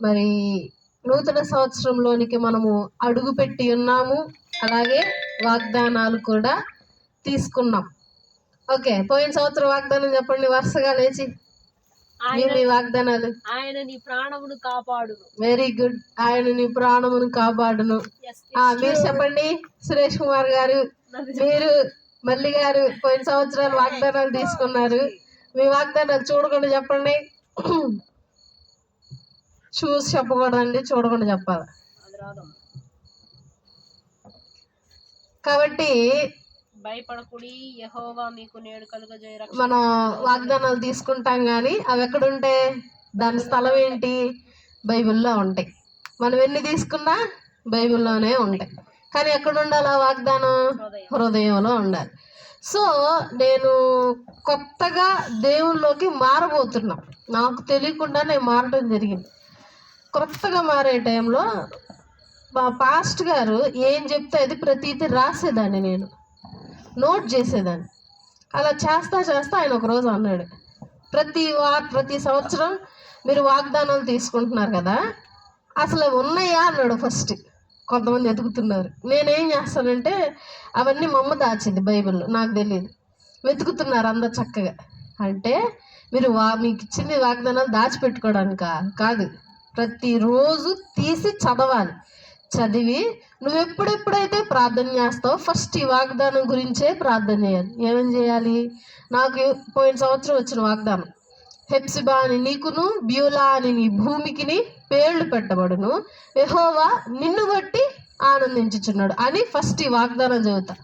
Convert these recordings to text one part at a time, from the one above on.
మరి నూతన సంవత్సరంలోనికి మనము అడుగు పెట్టి ఉన్నాము. అలాగే వాగ్దానాలు కూడా తీసుకున్నాం. ఓకే, పోయిన సంవత్సరం వాగ్దానం చెప్పండి వరుసగా లేచి. మీ వాగ్దానాలు. ఆయన నీ ప్రాణమును కాపాడును. Very good. ఆయన నీ ప్రాణమును కాపాడును. మీరు చెప్పండి సురేష్ కుమార్ గారు, మీరు మల్లి గారు పోయిన సంవత్సరాలు వాగ్దానాలు తీసుకున్నారు. మీ వాగ్దానాలు చూడకుండా చెప్పండి. చూసి చెప్పకూడదండి, చూడకుండా చెప్పాలి. కాబట్టి భయపడకుడి, యెహోవా మీకు నేడు కలుగజేయ రక్షణ. మనం వాగ్దానాలు తీసుకుంటాం కానీ అవి ఎక్కడుంటే దాని స్థలం ఏంటి? బైబిల్లో ఉంటాయి. మనం ఎన్ని తీసుకున్నా బైబిల్లోనే ఉంటాయి. కానీ ఎక్కడ ఉండాలి ఆ వాగ్దానం? హృదయంలో ఉండాలి. సో నేను కొత్తగా దేవుళ్ళలోకి మారబోతున్నా. నాకు తెలియకుండా నేను మారడం జరిగింది. కొత్తగా మారే టైంలో మా పాస్ట్ గారు ఏం చెప్తే అది ప్రతిదీ రాసేదాన్ని, నేను నోట్ చేసేదాన్ని. అలా చేస్తా ఆయన ఒకరోజు అన్నాడు, ప్రతి సంవత్సరం మీరు వాగ్దానాలు తీసుకుంటున్నారు కదా, అసలు ఉన్నాయా అన్నాడు. ఫస్ట్ కొంతమంది వెతుకుతున్నారు. నేనేం చేస్తానంటే అవన్నీ మా అమ్మ దాచింది బైబిల్లో, నాకు తెలియదు. వెతుకుతున్నారు అందరు చక్కగా. అంటే మీరు మీకు ఇచ్చింది వాగ్దానాలు దాచిపెట్టుకోవడానికా? కాదు, ప్రతిరోజు తీసి చదవాలి. చదివి నువ్వు ఎప్పుడైతే ప్రార్థన చేస్తావో ఫస్ట్ ఈ వాగ్దానం గురించే ప్రార్థన చేయాలి. ఏమేమి చేయాలి? నాకు పోయిన సంవత్సరం వచ్చిన వాగ్దానం, హెప్సిబా అని నీకును, బ్యూలా అని నీ భూమికిని పేర్లు పెట్టబడును, యెహోవా నిన్ను బట్టి ఆనందించుచున్నాడు అని ఫస్ట్ ఈ వాగ్దానం చదువుతా.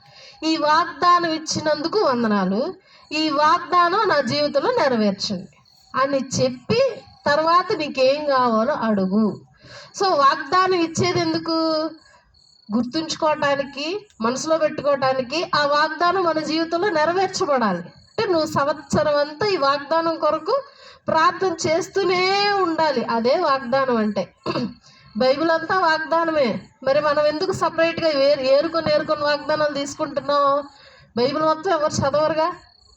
ఈ వాగ్దానం ఇచ్చినందుకు వందనాలు, ఈ వాగ్దానం నా జీవితంలో నెరవేర్చండి అని చెప్పి తర్వాత నీకేం కావాలో అడుగు. సో వాగ్దానం ఇచ్చేది ఎందుకు? గుర్తుంచుకోవటానికి, మనసులో పెట్టుకోవటానికి. ఆ వాగ్దానం మన జీవితంలో నెరవేర్చబడాలి. అంటే నువ్వు సంవత్సరం అంతా ఈ వాగ్దానం కొరకు ప్రార్థన చేస్తూనే ఉండాలి. అదే వాగ్దానం అంటే. బైబిల్ అంతా వాగ్దానమే. మరి మనం ఎందుకు సపరేట్గా ఏరుకొని వాగ్దానాలు తీసుకుంటున్నాం? బైబిల్ మొత్తం ఎవరు చదవరుగా,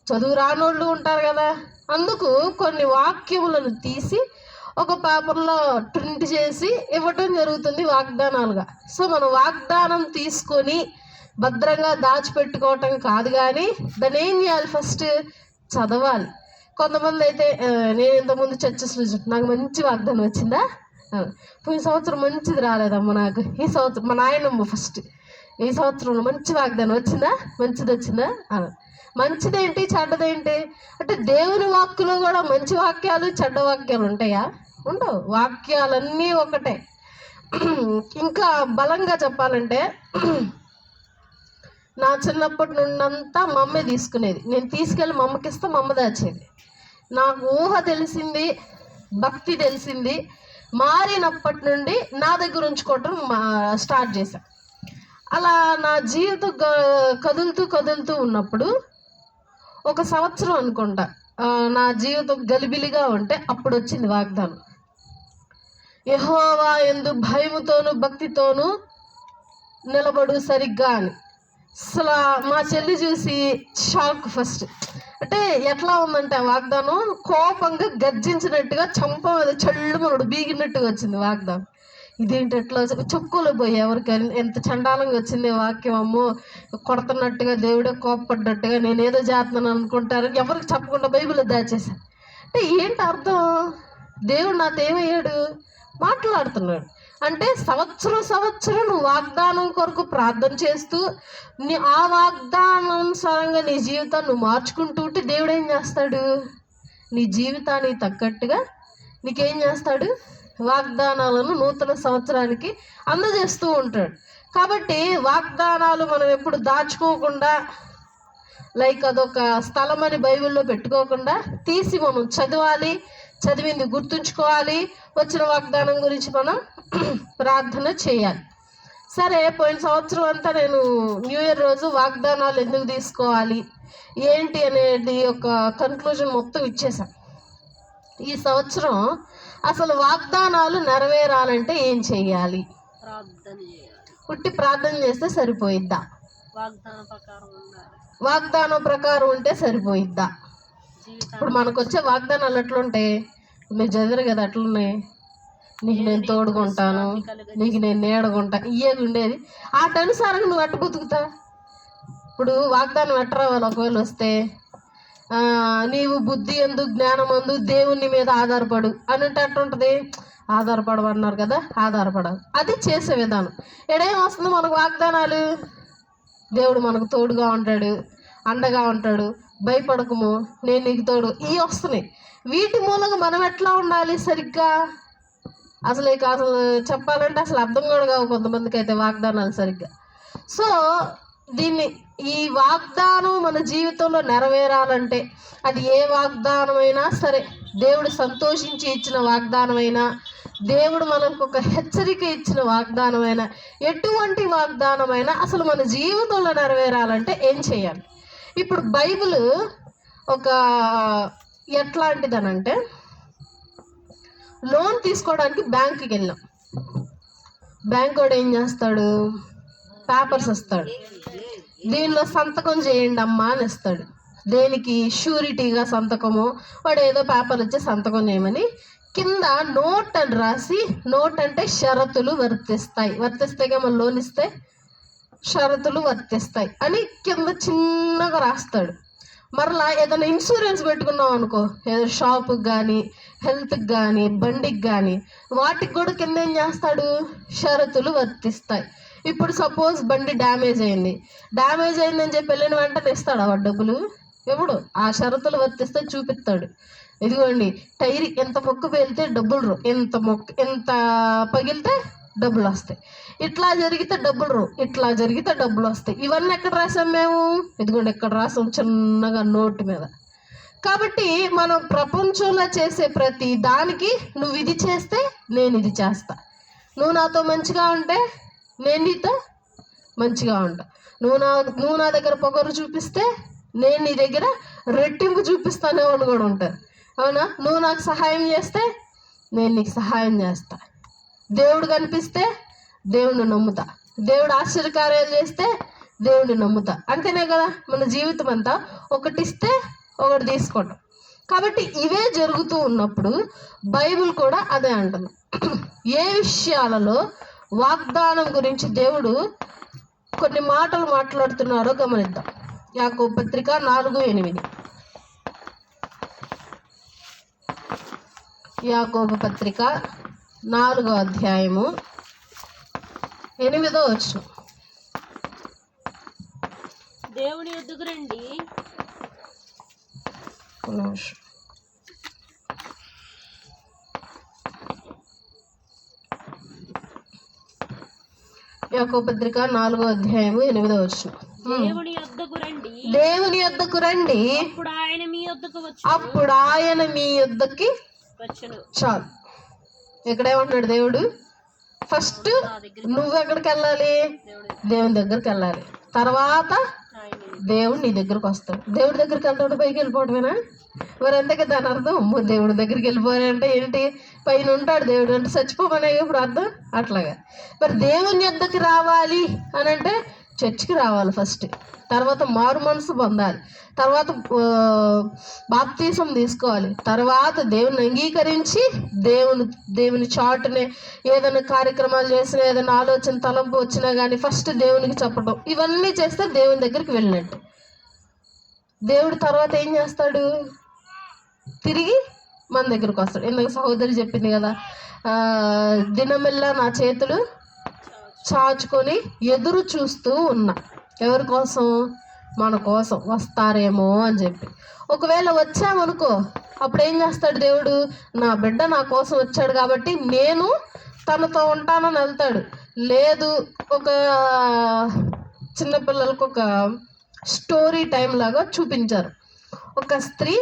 చదువు రానోళ్ళు ఉంటారు కదా. అందుకు కొన్ని వాక్యములను తీసి ఒక పేపర్లో ప్రింట్ చేసి ఇవ్వటం జరుగుతుంది వాగ్దానాలుగా. సో మనం వాగ్దానం తీసుకొని భద్రంగా దాచిపెట్టుకోవటం కాదు, కానీ దాన్ని ఏం చేయాలి? ఫస్ట్ చదవాలి. కొంతమంది అయితే నేను ఇంతకుముందు చర్చస్లో నాకు మంచి వాగ్దానం వచ్చిందా, పోయిన సంవత్సరం మంచిది రాలేదమ్మా నాకు, ఈ సంవత్సరం మా నాయనమ్మ ఫస్ట్ ఈ సంవత్సరంలో మంచి వాగ్దానం వచ్చిందా, మంచిది వచ్చిందా అని. మంచిదేంటి చెడ్డదేంటి అంటే దేవుని వాక్కులో కూడా మంచి వాక్యాలు చెడ్డ వాక్యాలు ఉంటాయా? ఉండవు. వాక్యాలన్నీ ఒకటే. ఇంకా బలంగా చెప్పాలంటే నా చిన్నప్పటి నుండంతా మా అమ్మే తీసుకునేది. నేను తీసుకెళ్ళి మా అమ్మకి ఇస్తే మా అమ్మ దాచేది. నాకు ఊహ తెలిసింది, భక్తి తెలిసింది, మారినప్పటి నుండి నా దగ్గర ఉంచుకోవటం స్టార్ట్ చేశాను. అలా నా జీవితం కదులుతూ ఉన్నప్పుడు ఒక సంవత్సరం అనుకుంటా నా జీవితం గలిబిలిగా ఉంటే అప్పుడు వచ్చింది వాగ్దానం, యెహోవా యందు భయముతోను భక్తితోను నిలబడు సరిగ్గా అని. అసలు మా చెల్లి చూసి షాక్. ఫస్ట్ అంటే ఎట్లా ఉందంటే ఆ వాగ్దానం కోపంగా గర్జించినట్టుగా చంప మీద చల్లుమనుడు బీగినట్టుగా వచ్చింది వాగ్దానం. ఇదేంటి ఎట్లా చెప్పుకోలే పోయి ఎవరికైనా ఎంత చండాలంగా వచ్చింది వాక్యం. అమ్మో, కొడుతున్నట్టుగా దేవుడే కోపపడ్డట్టుగా నేనేదో చేస్తున్నాను అనుకుంటారు. ఎవరికి చెప్పకుండా బైబిల్లో దాచేశాను. అంటే ఏంటి అర్థం? దేవుడు నాతో ఏమయ్యాడు? మాట్లాడుతున్నాడు. అంటే సంవత్సరం నువ్వు వాగ్దానం కొరకు ప్రార్థన చేస్తూ ఆ వాగ్దానానుసారంగా నీ జీవితాన్ని నువ్వు మార్చుకుంటూ ఉంటే దేవుడు ఏం చేస్తాడు? నీ జీవితానికి తగ్గట్టుగా నీకేం చేస్తాడు? వాగ్దానాలను నూతన సంవత్సరానికి అందజేస్తూ ఉంటాడు. కాబట్టి వాగ్దానాలు మనం ఎప్పుడు దాచుకోకుండా, లైక్ అదొక స్థలం అని బైబిల్లో పెట్టుకోకుండా తీసి మనం చదవాలి, చదివింది గుర్తుంచుకోవాలి, వచ్చిన వాగ్దానం గురించి మనం ప్రార్థన చేయాలి. సరే, పోయిన సంవత్సరం అంతా నేను న్యూ ఇయర్ రోజు వాగ్దానాలు ఎందుకు తీసుకోవాలి ఏంటి అనేది ఒక కన్క్లూజన్ మొత్తం ఇచ్చేసాను. ఈ సంవత్సరం అసలు వాగ్దానాలు నెరవేరాలంటే ఏం చెయ్యాలి? పుట్టి ప్రార్థన చేస్తే సరిపోయిద్దా? వాగ్దానం ప్రకారం ఉంటే సరిపోయిద్దా? ఇప్పుడు మనకు వచ్చే వాగ్దానాలు ఎట్లుంటాయి? మీరు చదివారు కదా అట్లున్నాయి, నీకు నేను తోడుకుంటాను, నీకు నేను నీడగుంటా, ఇయ్యే ఉండేది. వాటనుసారంగా నువ్వు అట్టు బతుకుతా. ఇప్పుడు వాగ్దానం ఎట్ట రావాలి ఒకవేళ వస్తే, నీవు బుద్ధి ఎందు జ్ఞానం అందు దేవుని మీద ఆధారపడు అని అంటే అట్టుంటది. ఆధారపడమన్నారు కదా, ఆధారపడాలి. అది చేసే విధానం. ఎడేం వస్తుంది మనకు వాగ్దానాలు? దేవుడు మనకు తోడుగా ఉంటాడు, అండగా ఉంటాడు, భయపడకము, నేను నీకు తోడు, ఇవి వస్తున్నాయి. వీటి మూలంగా మనం ఎట్లా ఉండాలి సరిగ్గా? అసలు చెప్పాలంటే అసలు అర్థం కూడా కావు కొంతమందికి అయితే వాగ్దానాలు సరిగ్గా. సో ఈ వాగ్దానం మన జీవితంలో నెరవేరాలంటే, అది ఏ వాగ్దానమైనా సరే, దేవుడు సంతోషించి ఇచ్చిన వాగ్దానమైనా, దేవుడు మనకు ఒక హెచ్చరిక ఇచ్చిన వాగ్దానమైనా, ఎటువంటి వాగ్దానమైనా అసలు మన జీవితంలో నెరవేరాలంటే ఏం చేయాలి? ఇప్పుడు బైబిల్ ఒక ఎట్లాంటిదనంటే, లోన్ తీసుకోవడానికి బ్యాంకుకి వెళ్ళాం. బ్యాంక్ వాడు ఏం చేస్తాడు? పేపర్స్ ఇస్తాడు, దీనిలో సంతకం చేయండి అమ్మా అని ఇస్తాడు. దేనికి? షూరిటీగా సంతకము. వాడు ఏదో పేపర్ వచ్చి సంతకం చేయమని కింద నోట్ అని రాసి, నోట్ అంటే షరతులు వర్తిస్తాయి మన లోన్ ఇస్తే షరతులు వర్తిస్తాయి అని కింద చిన్నగా రాస్తాడు. మరలా ఏదైనా ఇన్సూరెన్స్ పెట్టుకున్నాం అనుకో, ఏదో షాపుకి కానీ, హెల్త్కి కానీ, బండికి కానీ, వాటికి కూడా కింద ఏం చేస్తాడు? షరతులు వర్తిస్తాయి. ఇప్పుడు సపోజ్ బండి డ్యామేజ్ అయిందని చెప్పి వెళ్ళిన వెంటనే ఇస్తాడు వాడు డబ్బులు? ఎప్పుడు? ఆ షరతులు వర్తిస్తే చూపిస్తాడు, ఇదిగోండి టైర్ ఎంత మొక్కు పేలితే డబ్బులు రావు, ఎంత పగిలితే డబ్బులు వస్తాయి, ఇట్లా జరిగితే డబ్బులు రావు, ఇట్లా జరిగితే డబ్బులు వస్తాయి. ఇవన్నీ ఎక్కడ రాసాం మేము? ఇదిగోండి ఇక్కడ రాసాం చిన్నగా నోటు మీద. కాబట్టి మనం ప్రపంచంలో చేసే ప్రతి దానికి, నువ్వు ఇది చేస్తే నేను ఇది చేస్తా, నువ్వు నాతో మంచిగా ఉంటే నేను నీతో మంచిగా ఉంటా, నువ్వు నా దగ్గర పొగరు చూపిస్తే నేను నీ దగ్గర రెట్టింపు చూపిస్తానే వాళ్ళు కూడా ఉంటారు. అవునా? నువ్వు నాకు సహాయం చేస్తే నేను నీకు సహాయం చేస్తా. దేవుడు కనిపిస్తే దేవుడిని నమ్ముతా, దేవుడు ఆశ్చర్యకార్యాలు చేస్తే దేవుడిని నమ్ముతా. అంతేనే కదా మన జీవితం అంతా, ఒకటి ఇస్తే ఒకటి తీసుకోవటం. కాబట్టి ఇవే జరుగుతూ ఉన్నప్పుడు బైబిల్ కూడా అదే అంటుంది. ఏ విషయాలలో వాగ్దానం గురించి దేవుడు కొన్ని మాటలు మాట్లాడుతున్నారో గమనిద్దాం. యాకోబు పత్రిక 4:8. యాకోబు పత్రిక 4వ అధ్యాయము 8వ వచనం. దేవుని యొద్దకు రండి. యాకోబు పత్రిక 4వ అధ్యాయము 8వ వచనం. దేవుని యొద్దకు రండి, అప్పుడు ఆయన మీ యొద్దకు వచ్చును. చాలు. ఎక్కడేమంటున్నాడు దేవుడు? ఫస్ట్ నువ్వు ఎక్కడికి వెళ్ళాలి? దేవుని దగ్గరికి వెళ్ళాలి. తర్వాత దేవుడు నీ దగ్గరకు వస్తాడు. దేవుడి దగ్గరికి వెళ్తాడు, పైకి వెళ్ళిపోవటమేనా? మరి అంతకే దాని అర్థం, దేవుడి దగ్గరికి వెళ్ళిపోయారంటే ఏంటి? పైన ఉంటాడు దేవుడు అంటే చచ్చిపోమనే ఇప్పుడు అర్థం. అట్లాగా మరి దేవుని యొద్దకు రావాలి అని అంటే చర్చికి రావాలి ఫస్ట్, తర్వాత మారు మనసు పొందాలి, తర్వాత బాప్తీసం తీసుకోవాలి, తర్వాత దేవుని అంగీకరించి దేవుని చాటునే ఏదైనా కార్యక్రమాలు చేసినా, ఏదైనా ఆలోచన తలంపు వచ్చినా కానీ ఫస్ట్ దేవునికి చెప్పడం, ఇవన్నీ చేస్తే దేవుని దగ్గరికి వెళ్ళినట్టు. దేవుడు తర్వాత ఏం చేస్తాడు? తిరిగి మన దగ్గరకు వస్తాడు. ఎందుకు సహోదరి చెప్పింది కదా, దినమెల్లా నా చేతులు చాచుకొని ఎదురు చూస్తూ ఉన్నా. ఎవరి కోసం? మన కోసం వస్తారేమో అని చెప్పి. ఒకవేళ వచ్చామనుకో, అప్పుడు ఏం చేస్తాడు దేవుడు? నా బిడ్డ నా కోసం వచ్చాడు కాబట్టి నేను తనతో ఉంటానని వెళ్తాడు. లేదు, ఒక చిన్నపిల్లలకు ఒక స్టోరీ టైం లాగా చూపించారు. ఒక స్త్రీ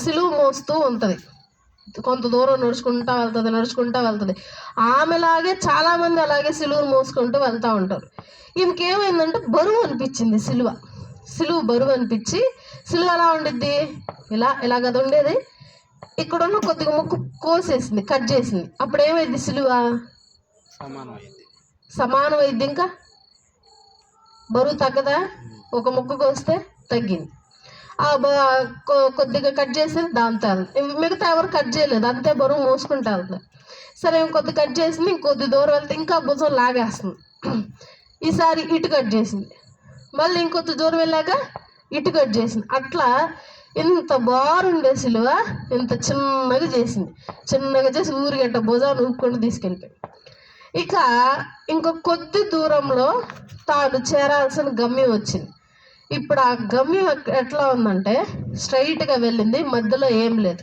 సిలువ మోస్తూ ఉంటుంది, కొంత దూరం నడుచుకుంటా వెళ్తుంది. ఆమెలాగే చాలామంది అలాగే సిలువను మోసుకుంటూ వెళ్తూ ఉంటారు. ఈమెకేమైందంటే బరువు అనిపించింది, సిలువ బరువు అనిపించి, సిలువ ఎలా ఉండిద్ది? ఇలా కదా ఉండేది, ఇక్కడున్న కొద్దిగా ముక్కు కోసేసింది, కట్ చేసింది. అప్పుడు ఏమైంది? సిలువ సమానం అయింది. ఇంకా బరువు తగ్గదా? ఒక ముక్కు కోస్తే తగ్గింది. కొద్దిగా కట్ చేసి దాంతో వెళ్తుంది. మిగతా ఎవరు కట్ చేయలేదు, అంతే బరువు మోసుకుంటూ వెళ్తుంది. సరే ఇంకొద్ది కట్ చేసింది, ఇంకొద్ది దూరం వెళ్తే ఇంకా భుజం లాగేస్తుంది. ఈసారి ఇటు కట్ చేసింది, మళ్ళీ ఇంకొద్ది దూరం వెళ్ళాక ఇటు కట్ చేసింది. అట్లా ఇంత బారుండే సిలువ ఇంత చిన్నగా చేసి ఊరిగంట భుజాన్ని ఊపుకొని తీసుకెళ్ళిపోయి. ఇక కొద్ది దూరంలో తాను చేరాల్సిన గమ్యం వచ్చింది. ఇప్పుడు ఆ గమ్యం ఎట్లా ఉందంటే స్ట్రైట్గా వెళ్ళింది, మధ్యలో ఏం లేదు,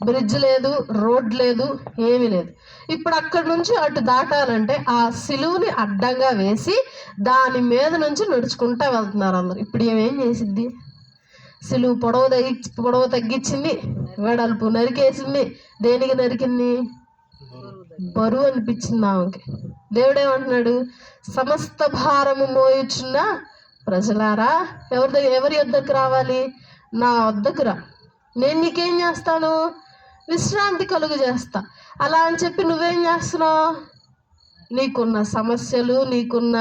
బ్రిడ్జ్ లేదు, రోడ్ లేదు, ఏమీ లేదు. ఇప్పుడు అక్కడి నుంచి అటు దాటాలంటే ఆ సిలువుని అడ్డంగా వేసి దాని మీద నుంచి నడుచుకుంటా వెళ్తున్నారు అందరు. ఇప్పుడు ఏమేం చేసిద్ది? సిలువు పొడవు తగ్గించింది, వెడల్పు నరికేసింది. దేనికి నరికింది? బరువు అనిపించింది ఆమెకి. దేవుడు ఏమంటున్నాడు? సమస్త భారము మోయుచున్న ప్రజలారా, ఎవరి వద్దకు రావాలి? నా వద్దకు రా, నేను నీకేం చేస్తాను? విశ్రాంతి కలుగు చేస్తా. అలా అని చెప్పి నువ్వేం చేస్తున్నావు? నీకున్న సమస్యలు, నీకున్న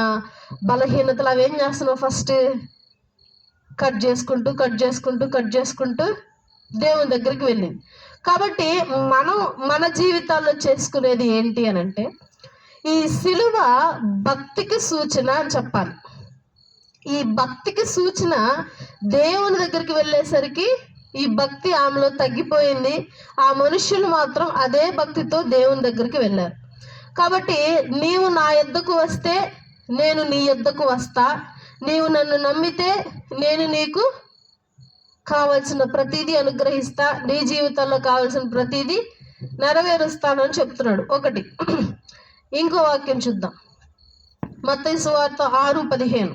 బలహీనతలు అవేం చేస్తున్నావు? ఫస్ట్ కట్ చేసుకుంటూ దేవుని దగ్గరికి వెళ్ళింది. కాబట్టి మనం మన జీవితాల్లో చేసుకునేది ఏంటి అని అంటే, ఈ సిలువ భక్తికి సూచన అని చెప్పాలి. ఈ భక్తికి సూచన దేవుని దగ్గరికి వెళ్ళేసరికి ఈ భక్తి ఆమెలో తగ్గిపోయింది. ఆ మనుష్యులు మాత్రం అదే భక్తితో దేవుని దగ్గరికి వెళ్ళారు. కాబట్టి నీవు నా యొద్దకు వస్తే నేను నీ యొద్దకు వస్తా, నీవు నన్ను నమ్మితే నేను నీకు కావలసిన ప్రతిదీ అనుగ్రహిస్తా, నీ జీవితంలో కావలసిన ప్రతిదీ నెరవేరుస్తానని చెప్తున్నాడు. ఒకటి. ఇంకో వాక్యం చూద్దాం, మత్తయి సువార్త 6:15.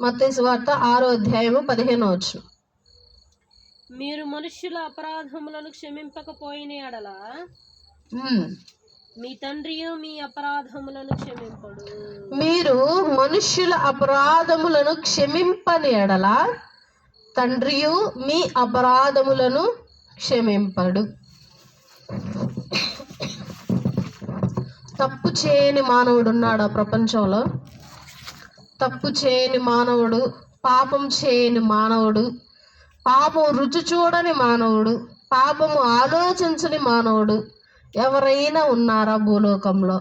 మత్తయి సువార్త 6:15. మీరు మనుష్యుల అపరాధములను క్షమింపకపోయిన ఎడల మీ తండ్రియు మీ అపరాధములను క్షమింపడు. మీరు మనుష్యుల అపరాధములను క్షమింపని ఎడల తండ్రియు మీ అపరాధములను క్షమింపడు. తప్పు చేయని మానవుడు ఉన్నాడు ఆ ప్రపంచంలో. తప్పు చేయని మానవుడు, పాపం చేయని మానవుడు, పాపం రుచి చూడని మానవుడు, పాపము ఆలోచించని మానవుడు ఎవరైనా ఉన్నారా భూలోకంలో?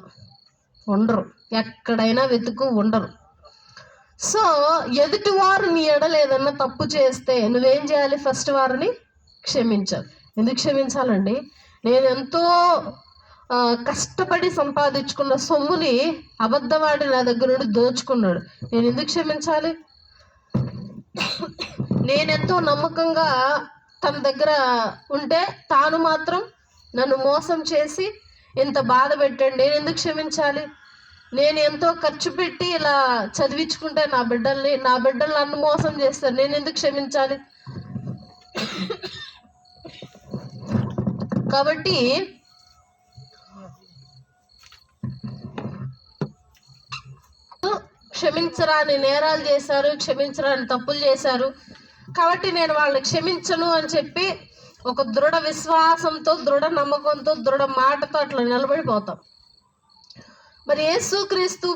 ఉండరు. ఎక్కడైనా వెతుకు ఉండరు. సో ఎదుటివారు నీ ఎడల ఏదన్నా తప్పు చేస్తే నువ్వేం చేయాలి? ఫస్ట్ వారిని క్షమించాలి. ఎందుకు క్షమించాలండి? నేను ఎంతో కష్టపడి సంపాదించుకున్న సొమ్ముని అబద్ధవాడి నా దగ్గర నుండి దోచుకున్నాడు, నేను ఎందుకు క్షమించాలి? నేనెంతో నమ్మకంగా తన దగ్గర ఉంటే తాను మాత్రం నన్ను మోసం చేసి ఇంత బాధ పెట్టండి, నేను ఎందుకు క్షమించాలి? నేను ఎంతో ఖర్చు పెట్టి ఇలా చదివించుకుంటే నా బిడ్డలు నన్ను మోసం చేస్తారు, నేను ఎందుకు క్షమించాలి? కాబట్టి క్షమించరాని నేరాలు చేశారు, క్షమించరాని తప్పులు చేశారు, కాబట్టి నేను వాళ్ళని క్షమించను అని చెప్పి ఒక దృఢ విశ్వాసంతో, దృఢ నమ్మకంతో, దృఢ మాటతో అట్లా నిలబడిపోతాం. మరి యేసుక్రీస్తు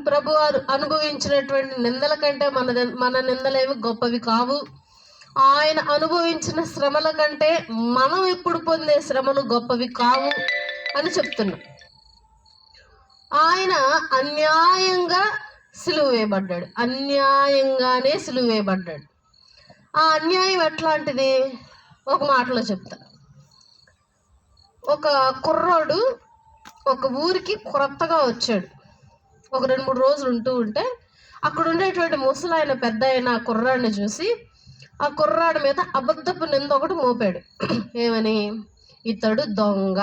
ప్రభువారు అనుభవించినటువంటి నిందల కంటే మన నిందలేవి గొప్పవి కావు. ఆయన అనుభవించిన శ్రమల కంటే మనం ఇప్పుడు పొందే శ్రమలు గొప్పవి కావు అని చెప్తున్నాం. ఆయన అన్యాయంగా సిలువ వేయబడ్డాడు, అన్యాయంగానే సిలువ వేయబడ్డాడు. ఆ అన్యాయం ఎట్లాంటిది? ఒక మాటలో చెప్తా. ఒక కుర్రోడు ఒక ఊరికి కొత్తగా వచ్చాడు. ఒక 2-3 రోజులు ఉంటే అక్కడ ఉండేటువంటి ముసలాయన పెద్ద అయిన ఆ కుర్రాడిని చూసి ఆ కుర్రాడి మీద అబద్ధపు నింద ఒకటి మోపాడు. ఏమని? ఇతడు దొంగ.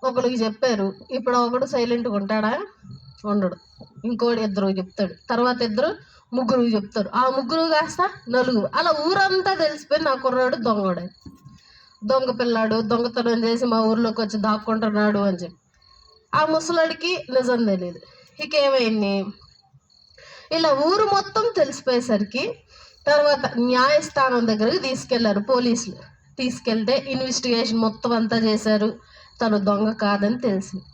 ఒకరికి చెప్పారు. ఇప్పుడు ఒకడు సైలెంట్గా ఉంటాడా? ఉండడు. ఇంకోటి 2 చెప్తాడు, తర్వాత 3 చెప్తారు, ఆ 3 కాస్త 4, అలా ఊరంతా తెలిసిపోయింది ఆ కుర్రాడు దొంగడు, దొంగ పిల్లాడు, దొంగతనం చేసి మా ఊర్లోకి వచ్చి దాక్కుంటున్నాడు అని చెప్పి. ఆ ముసలాడికి నిజం తెలియదు. ఇక ఏమైంది? ఇలా ఊరు మొత్తం తెలిసిపోయేసరికి తర్వాత న్యాయస్థానం దగ్గరికి తీసుకెళ్లారు పోలీసులు. తీసుకెళ్తే ఇన్వెస్టిగేషన్ మొత్తం అంతా చేశారు, తను దొంగ కాదని తెలిసింది.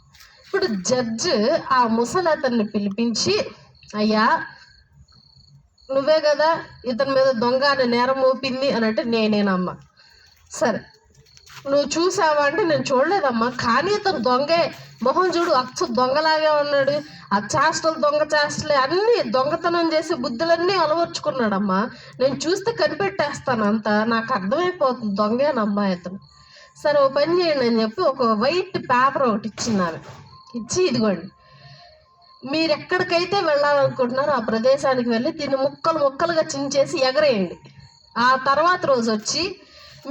ఇప్పుడు జడ్జి ఆ ముసలి అతన్ని పిలిపించి, అయ్యా నువ్వే కదా ఇతని మీద దొంగ అని నేరం మోపింది అని అంటే, నేనేనమ్మా. సరే నువ్వు చూసావా అంటే, నేను చూడలేదమ్మా, కానీ ఇతను దొంగే, మొహం చూడు అచ్చు దొంగలాగే ఉన్నాడు, ఆ చేష్టలు దొంగ చేష్టలే, అన్నీ దొంగతనం చేసే బుద్ధులన్నీ అలవర్చుకున్నాడమ్మా, నేను చూస్తే కనిపెట్టేస్తాను, అంతా నాకు అర్థమైపోతుంది దొంగేనమ్మా ఇతను. సరే ఓ పని చేయండి అని చెప్పి ఒక వైట్ పేపర్ ఒకటి ఇచ్చిన్నారు. ఇచ్చి, ఇదిగోండి మీరు ఎక్కడికైతే వెళ్ళాలనుకుంటున్నారో ఆ ప్రదేశానికి వెళ్ళి దీన్ని ముక్కలు ముక్కలుగా చించేసి ఎగరేయండి. ఆ తర్వాత రోజు వచ్చి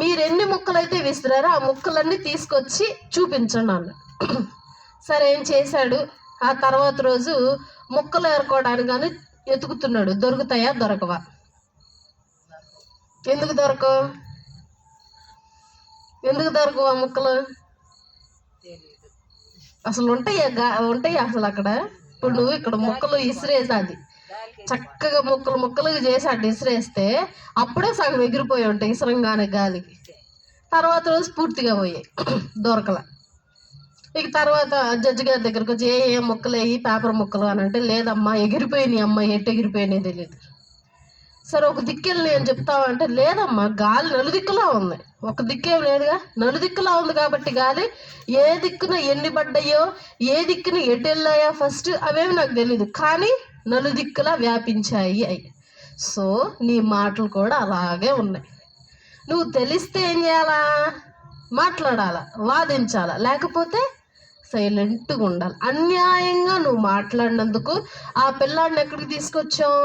మీరు ఎన్ని ముక్కలు అయితే విసిరారో ఆ ముక్కలన్నీ తీసుకొచ్చి చూపించండి అన్న. సరే ఏం చేశాడు, ఆ తర్వాత రోజు ముక్కలు ఏరుకోవడానికి కానీ ఎతుకుతున్నాడు. దొరుకుతాయా దొరకవా? ఎందుకు దొరకవు? ఎందుకు దొరకవు ఆ ముక్కలు? అసలు ఉంటాయి అసలు అక్కడ? ఇప్పుడు నువ్వు ఇక్కడ ముక్కలు ఇసిరేసి అది చక్కగా ముక్కలు ముక్కలుగా చేసి అటు ఇసిరేస్తే అప్పుడే సగం ఎగిరిపోయి ఉంటాయి ఇసరంగానే గాలికి. తర్వాత రోజు పూర్తిగా పోయాయి, దొరకల. ఇక తర్వాత జడ్జి గారి దగ్గరకు వచ్చి ఏ ముక్కలు వేయి, పేపర్ ముక్కలు అని అంటే, లేదమ్మా ఎగిరిపోయినాయి అమ్మ, ఎట్టు ఎగిరిపోయినాయి తెలియదు. సరే ఒక దిక్కెళ్ళి అని చెప్తావంటే, లేదమ్మా గాలి నలుదిక్కులా ఉంది, ఒక దిక్కేం లేదుగా, నలుదిక్కులా ఉంది కాబట్టి గాలి ఏ దిక్కున ఎన్ని పడ్డాయో, ఏ దిక్కున ఎటు వెళ్ళాయో ఫస్ట్ అవేమి నాకు తెలీదు, కానీ నలుదిక్కులా వ్యాపించాయి అయి. సో నీ మాటలు కూడా అలాగే ఉన్నాయి. నువ్వు తెలిస్తే ఏం చేయాలా? మాట్లాడాలా, వాదించాలా, లేకపోతే సైలెంట్గా ఉండాలి. అన్యాయంగా నువ్వు మాట్లాడినందుకు ఆ పిల్లాడిని ఎక్కడికి తీసుకొచ్చావు?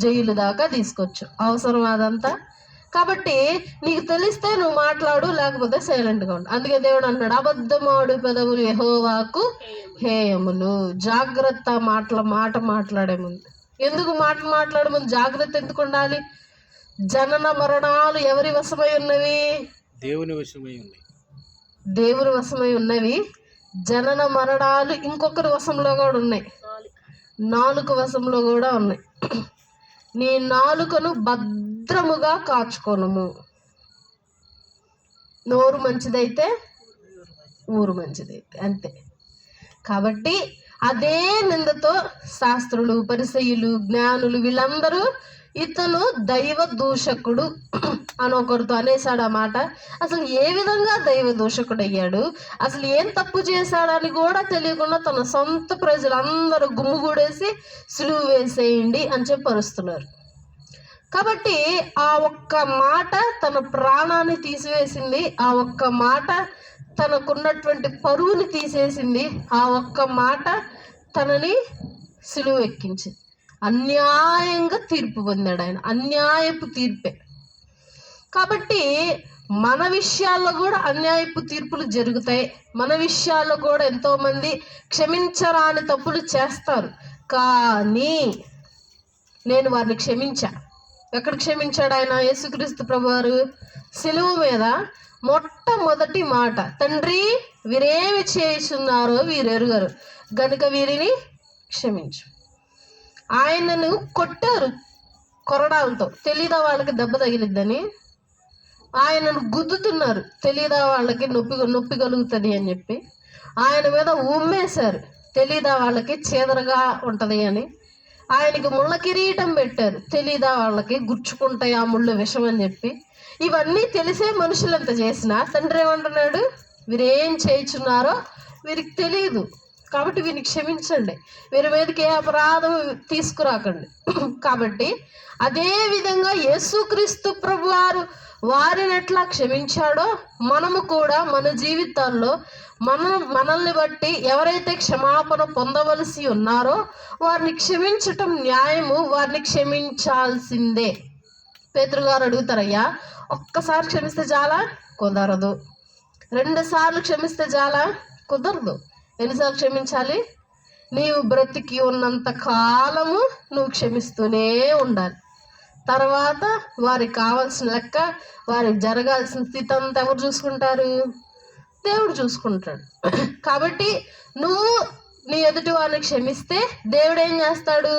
జైలు దాకా తీసుకొచ్చు. అవసరం అదంతా? కాబట్టి నీకు తెలిస్తే నువ్వు మాట్లాడు, లేకపోతే సైలెంట్గా ఉండు. అందుకే దేవుడు అన్నాడు, అబద్ధమాడు పెదవులు యెహోవాకు హేయములు. జాగ్రత్త మాట మాట్లాడే ముందు. ఎందుకు మాట్లాడే ముందు జాగ్రత్త ఎందుకు ఉండాలి? జనన మరణాలు ఎవరి వశమై ఉన్నవి? దేవుని వశమై ఉన్నాయి. దేవుని వశమై ఉన్నవి. జనన మరణాలు ఇంకొకరి వశంలో కూడా ఉన్నాయి, నాలుక వశంలో కూడా ఉన్నాయి. నీ నాలుకను భద్రముగా కాచుకోనుము. నోరు మంచిదైతే ఊరు మంచిదైతే, అంతే. కాబట్టి అదే నిందతో శాస్త్రులు, పరిసయ్యులు, జ్ఞానులు వీళ్ళందరూ ఇతను దైవ దూషకుడు అని ఒకరితో అనేసాడు ఆ మాట. అసలు ఏ విధంగా దైవ దూషకుడు అయ్యాడు, అసలు ఏం తప్పు చేశాడని కూడా తెలియకుండా తన సొంత ప్రజలందరూ గుమ్ముగూడేసి సులువు వేసేయండి అని చెప్పి అరుస్తున్నారు. కాబట్టి ఆ ఒక్క మాట తన ప్రాణాన్ని తీసివేసింది, ఆ ఒక్క మాట తనకున్నటువంటి పరువుని తీసేసింది, ఆ ఒక్క మాట తనని సులువు ఎక్కించింది. అన్యాయంగా తీర్పు పొందాడు ఆయన, అన్యాయపు తీర్పే. కాబట్టి మన విషయాల్లో కూడా అన్యాయపు తీర్పులు జరుగుతాయి. మన విషయాల్లో కూడా ఎంతోమంది క్షమించరాని తప్పులు చేస్తారు, కానీ నేను వారిని క్షమించా. ఎక్కడ క్షమించాడు ఆయన? యేసుక్రీస్తు ప్రభువారు సిలువ మీద మొట్టమొదటి మాట, తండ్రి వీరేమి చేస్తున్నారో వీరెరుగరు గనుక వీరిని క్షమించు. ఆయనను కొట్టారు కొరడాలతో, తెలీదా వాళ్ళకి దెబ్బ తగిలిద్దని? ఆయనను గుద్దుతున్నారు, తెలీదా వాళ్ళకి నొప్పి కలుగుతుంది అని చెప్పి? ఆయన మీద ఉమ్మేశారు, తెలీదా వాళ్ళకి చీదరగా ఉంటుంది అని? ఆయనకి ముళ్ళ కిరీటం పెట్టారు, తెలీదా వాళ్ళకి గుచ్చుకుంటాయి ఆ ముళ్ళు విషం అని చెప్పి? ఇవన్నీ తెలిసే మనుషులు ఎంత చేసినా తండ్రి ఏమంటున్నాడు? వీరేం చేయించున్నారో వీరికి తెలియదు, కాబట్టి వీరిని క్షమించండి, వీరి మీదకి ఏ అపరాధం తీసుకురాకండి. కాబట్టి అదే విధంగా యేసుక్రీస్తు ప్రభువారు వారిని ఎట్లా క్షమించాడో మనము కూడా మన జీవితాల్లో మనల్ని బట్టి ఎవరైతే క్షమాపణ పొందవలసి ఉన్నారో వారిని క్షమించటం న్యాయము, వారిని క్షమించాల్సిందే. పేతురు గారు అడుగుతారయ్యా, ఒక్కసారి క్షమిస్తే చాలా? కుదరదు. 2 సార్లు క్షమిస్తే చాలా? కుదరదు. ఎన్నిసార్లు క్షమించాలి? నీవు బ్రతికి ఉన్నంత కాలము నువ్వు క్షమిస్తూనే ఉండాలి. తర్వాత వారికి కావాల్సిన లెక్క, వారికి జరగాల్సిన స్థితి అంతా ఎవరు చూసుకుంటారు? దేవుడు చూసుకుంటాడు. కాబట్టి నువ్వు నీ ఎదుటి వారిని క్షమిస్తే దేవుడు ఏం చేస్తాడు?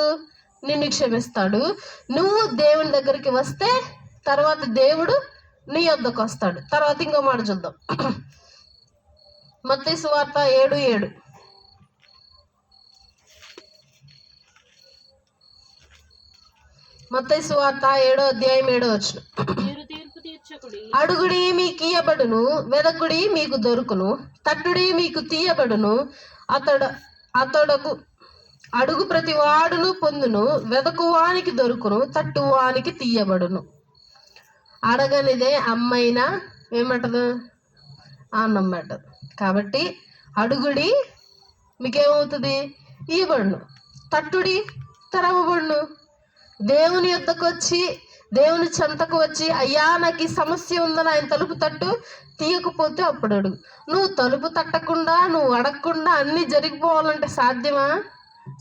నిన్ను క్షమిస్తాడు. నువ్వు దేవుని దగ్గరికి వస్తే తర్వాత దేవుడు నీ వద్దకు వస్తాడు. తర్వాత ఇంకో మాట చూద్దాం, మత్తయి సువార్త 7:7. మత్తయి సువార్త 7:7. మీరు తీర్పు తీర్చకుడి, అడుగుడి మీకు ఇయ్యబడును, వెదకుడి మీకు దొరుకును, తట్టుడి మీకు తీయబడును. అతడకు అడుగు ప్రతి వాడును పొందును, వెదకువానికి దొరుకును, తట్టువానికి తీయబడును. అడగనిదే అమ్మైనా ఏమంటదు? అన్నం పెట్టదు. కాబట్టి అడుగుడి మీకేమవుతుంది? ఇయ్యబడును. తట్టుడి తెరవబడును. దేవుని యొద్దకు వచ్చి, దేవుని చెంతకు వచ్చి, అయ్యా నాకు ఈ సమస్య ఉందని ఆయన తలుపు తట్టు. తీయకపోతే అప్పుడు అడుగు. నువ్వు తలుపు తట్టకుండా, నువ్వు అడగకుండా అన్నీ జరిగిపోవాలంటే సాధ్యమా?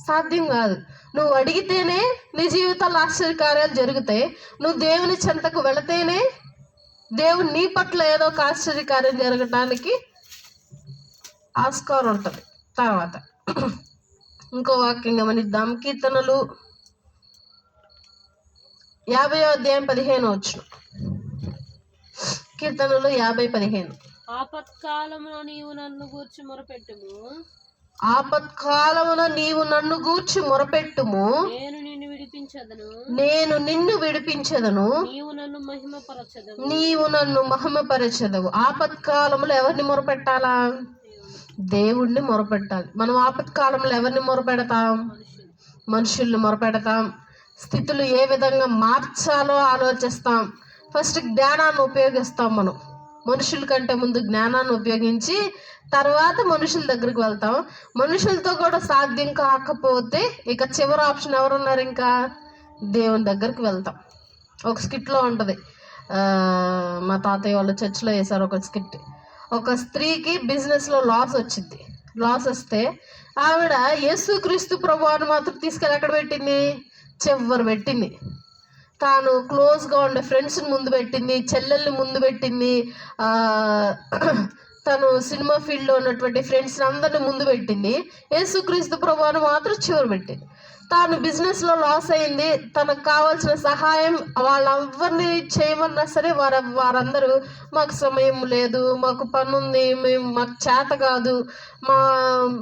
సాధ్యం కాదు. నువ్వు అడిగితేనే నీ జీవితాల్లో ఆశ్చర్యకార్యాలు జరుగుతాయి. నువ్వు దేవుని చెంతకు వెళితేనే దేవుడు నీ పట్ల ఏదో ఒక ఆశ్చర్యకార్యం జరగటానికి ఆస్కారం ఉంటుంది. తర్వాత ఇంకో వాక్యం గమనిద్దాం. కీర్తనలు 50:15. కీర్తనలు 50:15. ఆపత్కాలమున నీవు నన్ను గూర్చి మొరపెట్టుము, ఆపత్కాలమున నీవు నన్ను గూర్చి మొరపెట్టుము, నేను నిన్ను విడిపించదను, నేను నిన్ను విడిపించదను, నీవు నన్ను మహిమపరచదవు. నీవు నన్ను మహిమపరచదవు. ఆపత్కాలంలో ఎవరిని మొరపెట్టాలా? దేవుణ్ణి మొరపెట్టాలి. మనం ఆపత్కాలంలో ఎవరిని మొరపెడతాం? మనుషుల్ని మొరపెడతాం. స్థితులు ఏ విధంగా మార్చాలో ఆలోచిస్తాం. ఫస్ట్ జ్ఞానాన్ని ఉపయోగిస్తాం. మనం మనుషుల కంటే ముందు జ్ఞానాన్ని ఉపయోగించి తర్వాత మనుషుల దగ్గరికి వెళ్తాం. మనుషులతో కూడా సాధ్యం కాకపోతే ఇక చివరి ఆప్షన్ ఎవరున్నారు? ఇంకా దేవుని దగ్గరికి వెళ్తాం. ఒక స్కిట్లో ఉంటుంది, మా తాతయ్య వాళ్ళు చర్చిలో వేశారు ఒక స్కిట్. ఒక స్త్రీకి బిజినెస్లో లాస్ వచ్చింది. లాస్ వస్తే ఆవిడ యేసుక్రీస్తు ప్రభువుని మాత్రం తీసుకెళ్ళి ఎక్కడ పెట్టింది? చివరి పెట్టింది. తాను క్లోజ్గా ఉండే ఫ్రెండ్స్ని ముందు పెట్టింది, చెల్లెల్ని ముందు పెట్టింది, తను సినిమా ఫీల్డ్లో ఉన్నటువంటి ఫ్రెండ్స్ని అందరిని ముందు పెట్టింది. యేసుక్రీస్తు ప్రభువుని మాత్రం చివరి పెట్టింది. తాను బిజినెస్లో లాస్ అయింది. తనకు కావాల్సిన సహాయం వాళ్ళెవరిని చేయమన్నా సరే వారందరూ మాకు సమయం లేదు, మాకు పని ఉంది, మాకు చేత కాదు,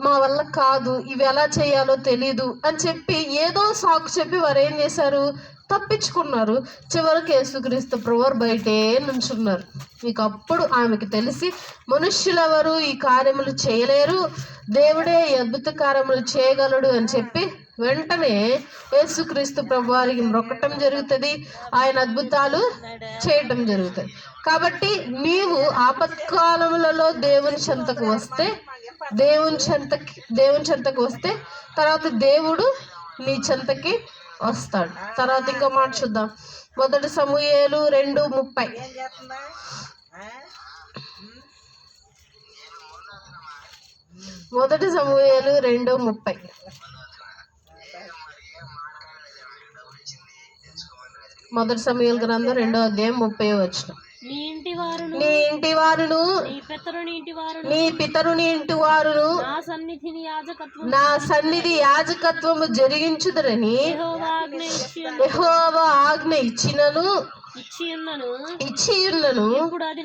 మా వల్ల కాదు, ఇవి ఎలా చేయాలో తెలీదు అని చెప్పి ఏదో సాకు చెప్పి వారు ఏం చేశారు? తప్పించుకున్నారు. చివరికి యేసుక్రీస్తు ప్రభువారు బయటే నుంచున్నారు. ఇక అప్పుడు ఆమెకి తెలిసి మనుష్యులెవరు ఈ కార్యములు చేయలేరు, దేవుడే ఈ అద్భుత కార్యములు చేయగలడు అని చెప్పి వెంటనే యేసుక్రీస్తు ప్రభువారికి మొక్కటం జరుగుతుంది. ఆయన అద్భుతాలు చేయటం జరుగుతుంది. కాబట్టి నీవు ఆపత్కాలములలో దేవుని చెంతకు వస్తే తర్వాత దేవుడు నీ చెంతకి వస్తాడు. తర్వాత ఇంకో మాట చూద్దాం. 1 సమూయేలు 2:30. 1 సమూయేలు 2:30. మొదటి సమూయేలు గ్రంథం 2:30. నీ ఇంటి వారును నీ పితరుని ఇంటి వారును నా సన్నిధి యాజకత్వము జరిగించుదరని యెహోవా ఆజ్ఞ ఇచ్చినను ఇచ్చియున్నను. ఇప్పుడు అది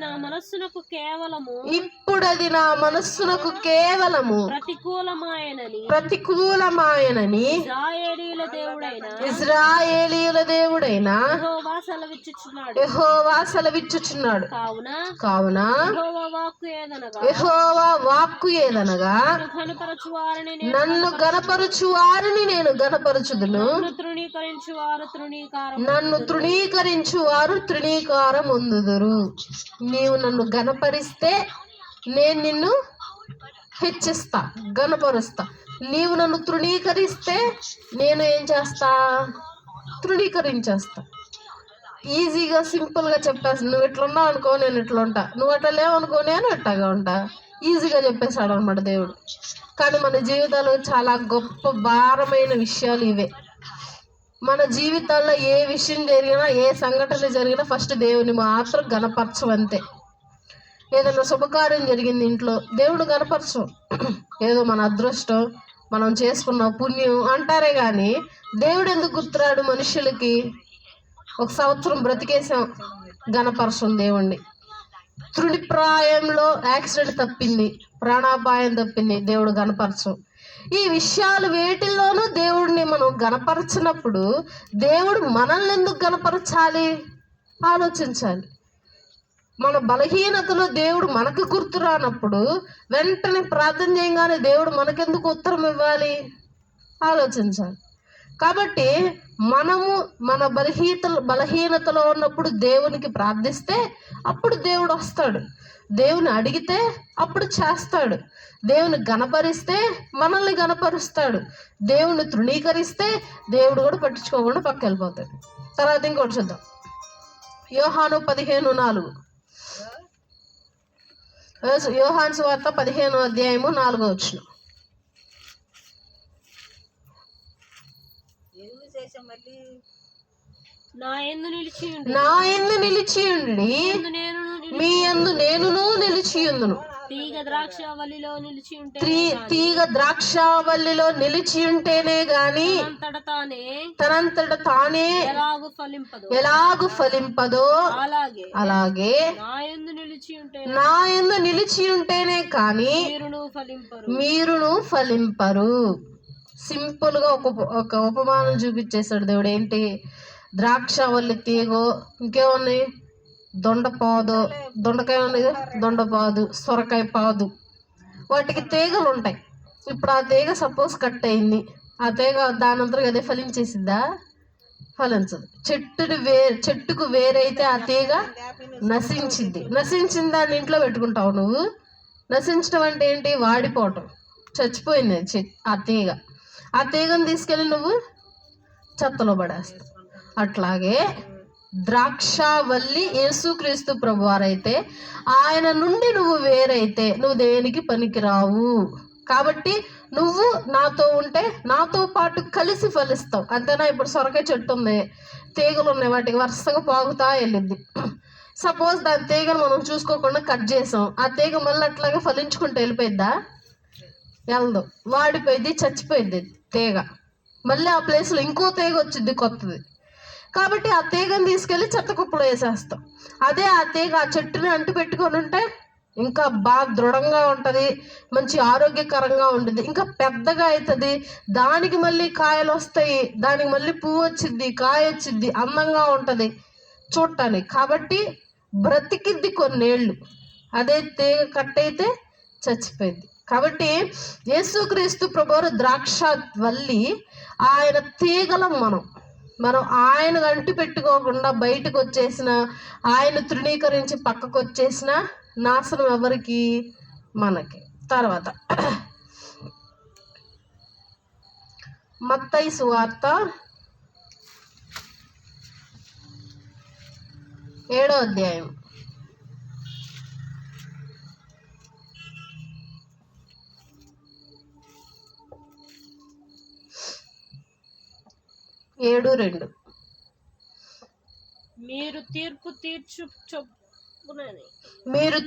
నా మనస్సునకు కేవలము ప్రతికూలమాయనని ఇశ్రాయేలీయుల దేవుడైన యెహోవా సెలవిచ్చుచున్నాడు. కావున యెహోవా వాక్కు ఏదనగా, నన్ను గణపరచు వారిని నేను గణపరచుదును, నన్ను తృణీకరించు వారు తృణీకారం పొందుదురు. నీవు నన్ను గణపరిస్తే నేను నిన్ను హెచ్చిస్తా, గణపరుస్తా. నీవు నన్ను తృణీకరిస్తే నేను ఏం చేస్తా? తృణీకరించేస్తా. ఈజీగా సింపుల్గా చెప్పేస్తా. నువ్వు ఇట్లా ఉన్నావు అనుకో, నేను ఇట్లా ఉంటా. నువ్వు అట్లా లేవనుకో, నేను ఇట్లాగా ఉంటా. ఈజీగా చెప్పేశాడు అనమాట దేవుడు. కానీ మన జీవితాలు చాలా గొప్ప భారమైన విషయాలు ఇవే. మన జీవితాల్లో ఏ విషయం జరిగినా, ఏ సంఘటన జరిగినా ఫస్ట్ దేవుని మాత్రం గణపరచవంతే. ఏదైనా శుభకార్యం జరిగింది ఇంట్లో, దేవుడు గణపరచం. ఏదో మన అదృష్టం, మనం చేసుకున్న పుణ్యం అంటారే కానీ దేవుడు ఎందుకు గుర్తురాడు మనుషులకి? 1 సంవత్సరం బ్రతికేసాం, గణపరచం దేవుణ్ణి. తృణిప్రాయంలో యాక్సిడెంట్ తప్పింది, ప్రాణాపాయం తప్పింది, దేవుడు గణపరచం. ఈ విషయాలు వేటిల్లోనూ దేవుడిని మనం గణపరచినప్పుడు దేవుడు మనల్ని ఎందుకు గణపరచాలి ఆలోచించాలి. మన బలహీనతలో దేవుడు మనకు గుర్తు రానప్పుడు వెంటనే ప్రార్థన చేయగానే దేవుడు మనకెందుకు ఉత్తరం ఇవ్వాలి ఆలోచించాలి. కాబట్టి మనము మన బలహీనతలో ఉన్నప్పుడు దేవునికి ప్రార్థిస్తే అప్పుడు దేవుడు వస్తాడు. దేవుని అడిగితే అప్పుడు చేస్తాడు. దేవుని గణపరిస్తే మనల్ని గణపరుస్తాడు. దేవుని తృణీకరిస్తే దేవుడు కూడా పట్టించుకోకుండా పక్క వెళ్ళిపోతాడు. తర్వాత ఇంకోటి చూద్దాం. యోహాను 15:4. యోహాను సువార్త 15:4. నా యందు నిలిచియుండి మీ యందు నేనును నిలిచియుందును. తీగ ద్రాక్షావల్లిలో నిలిచి ఉంటేనే గాని తనంతట తానే ఎలాగు ఫలింపదో అలాగే నా యందు నిలిచి ఉంటేనే కానీ మీరును ఫలింపరు. సింపుల్ గా ఒక ఉపమానం చూపించేశాడు దేవుడు. ఏంటి? ద్రాక్షావల్లి తీగో, ఇంకేమున్నాయి, దొండకాయ ఉంది, దొండపాదు, సొరకాయ పాదు, వాటికి తీగలు ఉంటాయి. ఇప్పుడు ఆ తీగ సపోజ్ కట్ అయింది, ఆ తీగ దానంతరం అదే ఫలించేసిద్దా? ఫలించదు. చెట్టుకు వేరైతే ఆ తీగ నశించిన దాన్ని ఇంట్లో పెట్టుకుంటావు నువ్వు. నశించడం అంటే ఏంటి? వాడిపోవటం, చచ్చిపోయింది ఆ తీగ. ఆ తీగను తీసుకెళ్ళి నువ్వు చెత్తలో పడేస్తావు. అట్లాగే ద్రాక్షావల్లి యేసుక్రీస్తు ప్రభువారైతే ఆయన నుండి నువ్వు వేరైతే నువ్వు దేనికి పనికిరావు. కాబట్టి నువ్వు నాతో ఉంటే నాతో పాటు కలిసి ఫలిస్తావు, అంతేనా? ఇప్పుడు సొరకాయ చెట్టు ఉంది, తీగలు ఉన్నాయి, వాటికి వరుసగా పాగుతా వెళ్ళింది. సపోజ్ దాని తీగను మనం చూసుకోకుండా కట్ చేసాం, ఆ తీగ మళ్ళీ అట్లాగే ఫలించుకుంటూ వెళ్ళిపోయిద్దా? వెళ్ళదు, వాడిపోయింది, చచ్చిపోయింది తీగ. మళ్ళీ ఆ ప్లేస్లో ఇంకో తీగ వచ్చింది కొత్తది. కాబట్టి ఆ తీగను తీసుకెళ్ళి చెత్త కుప్పలో వేసేస్తాం. అదే ఆ తీగ ఆ చెట్టుని అంటు పెట్టుకొని ఉంటే ఇంకా బాగా దృఢంగా ఉంటుంది, మంచి ఆరోగ్యకరంగా ఉంటుంది, ఇంకా పెద్దగా అవుతుంది, దానికి మళ్ళీ కాయలు వస్తాయి, దానికి మళ్ళీ పువ్వు వచ్చింది, కాయ వచ్చింది, అందంగా ఉంటుంది చూడటానికి. కాబట్టి బ్రతికిద్ది కొన్నేళ్ళు. అదే తీగ కట్ అయితే చచ్చిపోయింది. కాబట్టి యేసుక్రీస్తు ప్రభువారు ద్రాక్షవల్లి, ఆయన తీగలం. మనం ఆయన అంటి పెట్టుకోకుండా బయటకు వచ్చేసిన, ఆయన తృణీకరించి పక్కకు వచ్చేసిన నాశనం ఎవరికి? మనకి. తర్వాత మత్తయి సువార్త 7వ అధ్యాయం 7:2. మీరు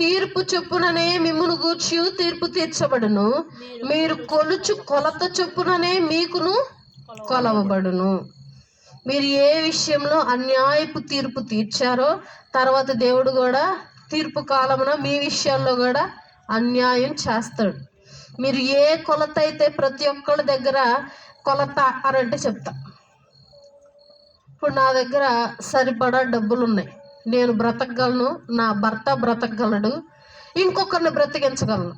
తీర్పు చొప్పుననే మిమ్మును గూర్చి తీర్పు తీర్చబడును, మీరు కొలుచు కొలత చొప్పుననే మీకును కొలవబడును. మీరు ఏ విషయంలో అన్యాయపు తీర్పు తీర్చారో తర్వాత దేవుడు కూడా తీర్పు కాలమున మీ విషయాల్లో కూడా అన్యాయం చేస్తాడు. మీరు ఏ కొలత అయితే ప్రతి ఒక్కళ్ళ దగ్గర కొలత అని అంటే చెప్తా. ఇప్పుడు నా దగ్గర సరిపడా డబ్బులు ఉన్నాయి, నేను బ్రతకగలను, నా భర్త బ్రతకగలడు, ఇంకొకరిని బ్రతికించగలను.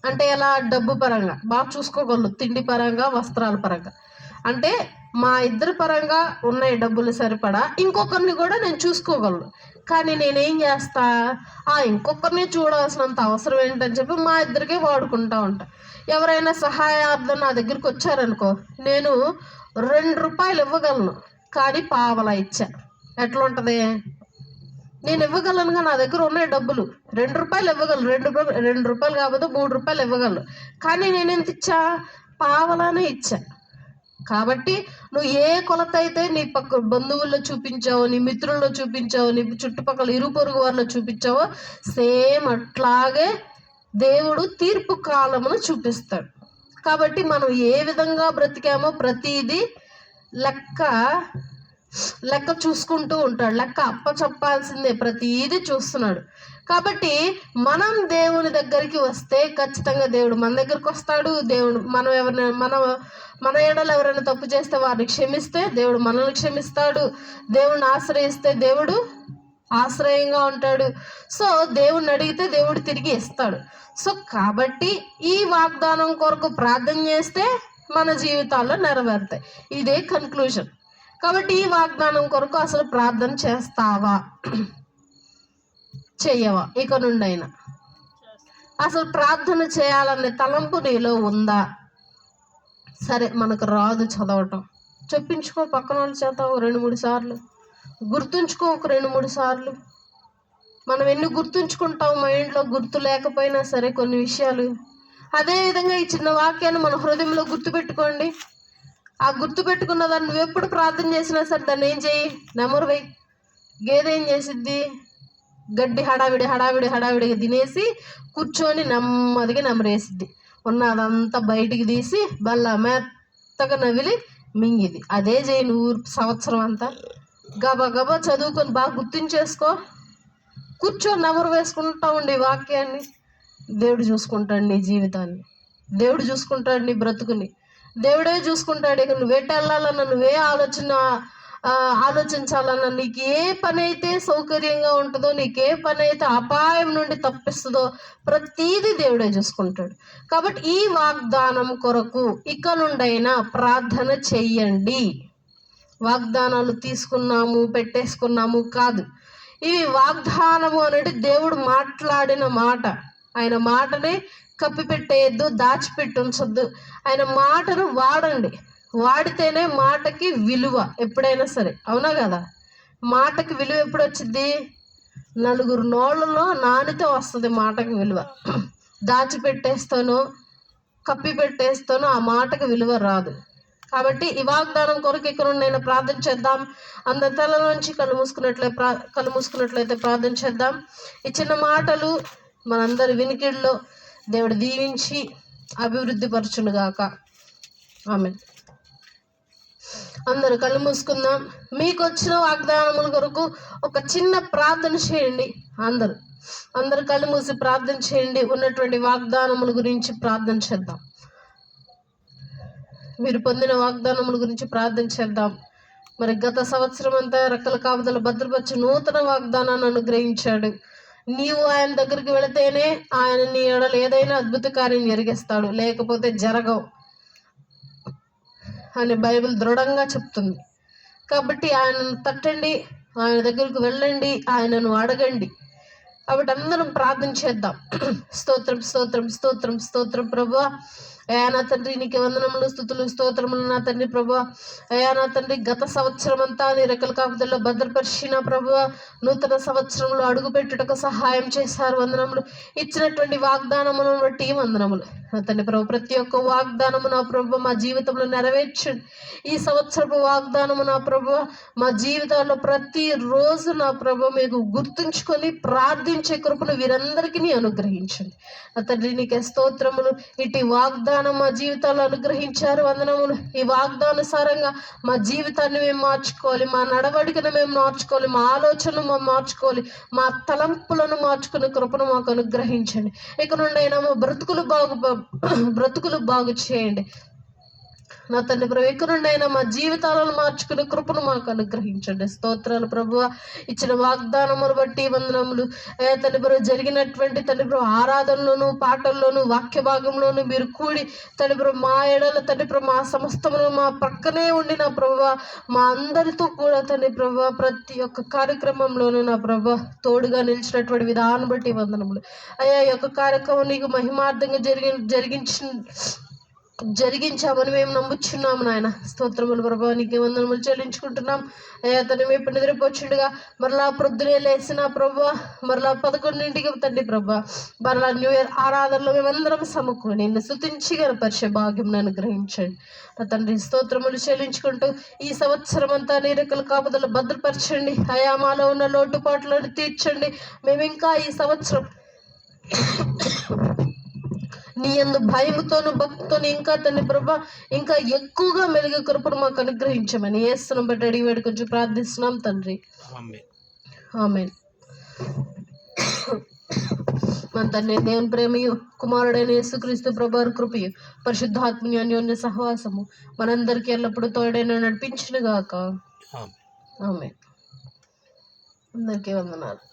అంటే ఎలా? డబ్బు పరంగా బాగా చూసుకోగలను, తిండి పరంగా, వస్త్రాల పరంగా. అంటే మా ఇద్దరి పరంగా ఉన్నాయి డబ్బులు సరిపడా, ఇంకొకరిని కూడా నేను చూసుకోగలను. కానీ నేనేం చేస్తా? ఇంకొకరిని చూడాల్సినంత అవసరం ఏంటని చెప్పి మా ఇద్దరికే వాడుకుంటా ఉంటా. ఎవరైనా సహాయార్థం నా దగ్గరికి వచ్చారనుకో, నేను 2 రూపాయలు ఇవ్వగలను, కానీ పావలా ఇచ్చా. ఎట్లా ఉంటుంది? నేను ఇవ్వగలనుగా, నా దగ్గర ఉన్నాయి డబ్బులు, 2 రూపాయలు ఇవ్వగలను, 2 రూపాయలు కాకపోతే 3 రూపాయలు ఇవ్వగలను, కానీ నేను ఎంత ఇచ్చా? పావలానే ఇచ్చా. కాబట్టి నువ్వు ఏ కొలత అయితే నీ పక్క బంధువుల్లో చూపించావో, నీ మిత్రుల్లో చూపించావో, నీ చుట్టుపక్కల ఇరుగు పొరుగు వారిలో చూపించావో, సేమ్ అట్లాగే దేవుడు తీర్పు కాలమును చూపిస్తాడు. కాబట్టి మనం ఏ విధంగా బ్రతికామో ప్రతిదీ లెక్క చూసుకుంటూ ఉంటాడు. లెక్క అప్పచెప్పాల్సిందే, ప్రతిదీ చూస్తున్నాడు. కాబట్టి మనం దేవుని దగ్గరికి వస్తే ఖచ్చితంగా దేవుడు మన దగ్గరికి వస్తాడు. దేవుడు మనం ఎవరైనా మన ఎడలు ఎవరైనా తప్పు చేస్తే వారిని క్షమిస్తే దేవుడు మనల్ని క్షమిస్తాడు. దేవుడిని ఆశ్రయిస్తే దేవుడు ఆశ్రయంగా ఉంటాడు. సో దేవుణ్ణి అడిగితే దేవుడు తిరిగి ఇస్తాడు. సో కాబట్టి ఈ వాగ్దానం కొరకు ప్రార్థన చేస్తే మన జీవితాల్లో నెరవేరుతాయి. ఇదే కన్క్లూజన్. కాబట్టి ఈ వాగ్దానం కొరకు అసలు ప్రార్థన చేస్తావా, చెయ్యవా? ఇక నుండి అయినా అసలు ప్రార్థన చేయాలనే తలంపు నీలో ఉందా? సరే, మనకు రాదు చదవటం, చెప్పించుకో పక్కన వాళ్ళ చేత 2-3 సార్లు, గుర్తుంచుకో ఒక 2-3 సార్లు. మనం ఎన్ని గుర్తుంచుకుంటాం మైండ్లో, గుర్తు లేకపోయినా సరే కొన్ని విషయాలు. అదేవిధంగా ఈ చిన్న వాక్యాన్ని మన హృదయంలో గుర్తుపెట్టుకోండి. ఆ గుర్తుపెట్టుకున్న దాన్ని నువ్వు ఎప్పుడు ప్రార్థన చేసినా సరే దాన్ని ఏం చేయి, నెమరు వేయి. గేదె ఏం చేసిద్ది, గడ్డి హడావిడిగా తినేసి కూర్చొని నెమ్మదిగా నెమరేసిద్ది. ఉన్నదంతా బయటికి తీసి బల్ల మెత్తగా నవిలి మింగిది. అదే చేయి నువ్వు సంవత్సరం అంతా. గబగబా చదువుకొని బాగా గుర్తించేసుకో, కూర్చొని నెమరు వేసుకుంటా ఉండి వాక్యాన్ని. దేవుడు చూసుకుంటాడు నీ జీవితాన్ని, దేవుడు చూసుకుంటాడు నీ బ్రతుకుని, దేవుడే చూసుకుంటాడు. ఇక నువ్వేట వెళ్ళాలన్నా, నువ్వే ఆలోచించాలన్నా, నీకు ఏ పని అయితే సౌకర్యంగా ఉంటుందో, నీకే పని అయితే అపాయం నుండి తప్పిస్తుందో ప్రతీది దేవుడే చూసుకుంటాడు. కాబట్టి ఈ వాగ్దానం కొరకు ఇక నుండైనా ప్రార్థన చెయ్యండి. వాగ్దానాలు తీసుకున్నాము పెట్టేసుకున్నాము కాదు. ఇవి వాగ్దానము అనేది దేవుడు మాట్లాడిన మాట. ఆయన మాటని కప్పిపెట్టేయద్దు, దాచిపెట్టి ఉంచొద్దు. ఆయన మాటను వాడండి. వాడితేనే మాటకి విలువ ఎప్పుడైనా సరే. అవునా కదా? మాటకి విలువ ఎప్పుడు వచ్చింది? 4 నోళ్ళలో నానితే వస్తుంది మాటకి విలువ. దాచిపెట్టేస్తానో కప్పి పెట్టేస్తానో ఆ మాటకి విలువ రాదు. కాబట్టి ఈ వాగ్దానం కొరకు ఇక్కడ నేను ప్రార్థన చేద్దాం. అందరి తలలోంచి కళ్ళు మూసుకున్నట్లయితే ప్రార్థన చేద్దాం. ఈ చిన్న మాటలు మనందరి వినికిడిలో దేవుడు దీవించి అభివృద్ధి పరచునుగాక. ఆమేన్. అందరూ కళ్ళు మూసుకుందాం. మీకు వచ్చిన వాగ్దానముల కొరకు ఒక చిన్న ప్రార్థన చేయండి. అందరు కళ్ళు మూసి ప్రార్థన చేయండి. ఉన్నటువంటి వాగ్దానముల గురించి ప్రార్థన చేద్దాం. మీరు పొందిన వాగ్దానముల గురించి ప్రార్థన చేద్దాం. మరి గత సంవత్సరం అంతా రెక్కల కాపుదల భద్రపరిచి నూతన వాగ్దానాన్ని అనుగ్రహించాడు. నీవు ఆయన దగ్గరికి వెళితేనే ఆయన నీ ఎడల ఏదైనా అద్భుత కార్యం జరిగిస్తాడు, లేకపోతే జరగవు అని బైబిల్ దృఢంగా చెప్తుంది. కాబట్టి ఆయనను తట్టండి, ఆయన దగ్గరకు వెళ్ళండి, ఆయనను అడగండి. కాబట్టి అందరం ప్రార్థన చేద్దాం. స్తోత్రం స్తోత్రం స్తోత్రం స్తోత్రం ప్రభువా. అయా నా తండ్రి, నీకు వందనములు స్తుతులు స్తోత్రములు నా తండ్రి ప్రభువా. అయా నా తండ్రి, గత సంవత్సరం అంతా నీ రెక్కల కాపుదల్లో భద్రపరిచిన ప్రభువా, నూతన సంవత్సరంలో అడుగుపెట్టుటకు సహాయం చేశారు. వందనములు. ఇచ్చినటువంటి వాగ్దానములను బట్టి వందనములు నా తండ్రి ప్రభు. ప్రతి ఒక్క వాగ్దానము నా ప్రభు మా జీవితంలో నెరవేర్చండి. ఈ సంవత్సరపు వాగ్దానము నా ప్రభు మా జీవితాల్లో ప్రతి రోజు నా ప్రభు మీకు గుర్తుంచుకొని ప్రార్థించే కృపను వీరందరికీ అనుగ్రహించండి. నా తండ్రి నీకే స్తోత్రములు. ఇటు వాగ్దానం మా జీవితాల్లో అనుగ్రహించారు. వందనములు. ఈ వాగ్దానుసారంగా మా జీవితాన్ని మేము మార్చుకోవాలి, మా నడవడికను మేము మార్చుకోవాలి, మా ఆలోచనలు మేము మార్చుకోవాలి, మా తలంపులను మార్చుకునే కృపను మాకు అనుగ్రహించండి. ఇక నుండి అయినా మా బ్రతుకులు బాగు చేయండి నా తండ్రి ప్రభు. ఇక నుండి అయినా మా జీవితాలను మార్చుకునే కృపను మాకు అనుగ్రహించండి. స్తోత్రాలు ప్రభువా. ఇచ్చిన వాగ్దానములు బట్టి వందనములు. తండ్రి ప్రభు, జరిగినటువంటి తండ్రి ప్రభు ఆరాధనలోను పాటల్లోను వాక్య భాగంలోను మీరు కూడి తండ్రి ప్రభు మా ఎడల తండ్రి ప్రభు మా సమస్తమును మా పక్కనే ఉండి నా ప్రభువా మా అందరితో కూడా తండ్రి ప్రభు ప్రతి ఒక్క కార్యక్రమంలోనూ నా ప్రభు తోడుగా నిలిచినటువంటి విధానం బట్టి వందనములు. అయ్యా, ఈ యొక్క కార్యక్రమం నీకు మహిమార్థంగా జరిగించామని మేము నమ్ముచున్నాము నాయన. స్తోత్రములు ప్రభా. నీకు వందనములు చెల్లించుకుంటున్నాం. అయ్యా తను ఇప్పుడు నిద్రపోచుండగా మరలా ప్రొద్దునే లేసిన ప్రభా, మరలా 11ంటికి తండ్రి ప్రభా, మరలా న్యూ ఇయర్ ఆరాధనలో మేమందరం సమకూడి నిన్ను స్తుతించి గణపరిచే భాగ్యం అనుగ్రహించండి నా తండ్రి. స్తోత్రములు చెల్లించుకుంటూ ఈ సంవత్సరం అంతా నీ రెక్కల కాపుదల భద్రపరచండి. అయా మాలో ఉన్న లోటుపాట్లను తీర్చండి. మేము ఇంకా ఈ సంవత్సరం నీ యందు భయముతోను భక్తితోను ఇంకా తండ్రి ప్రభా ఇంకా ఎక్కువగా మెరుగు కృపను మాకు అనుగ్రహించమని యేసును బట్టి అడిగి వేడుకొంచెం ప్రార్థిస్తున్నాం తండ్రి. ఆమేన్. మన తండ్రి దేవుని ప్రేమయు కుమారుడైన యేసుక్రీస్తు ప్రభువారి కృపయు పరిశుద్ధాత్మని అన్యోన్య సహవాసము మనందరికీ ఎల్లప్పుడూ తోడైన నడిపించును గాక. ఆమేన్. ఆమేన్. అందరికీ వందనాలు.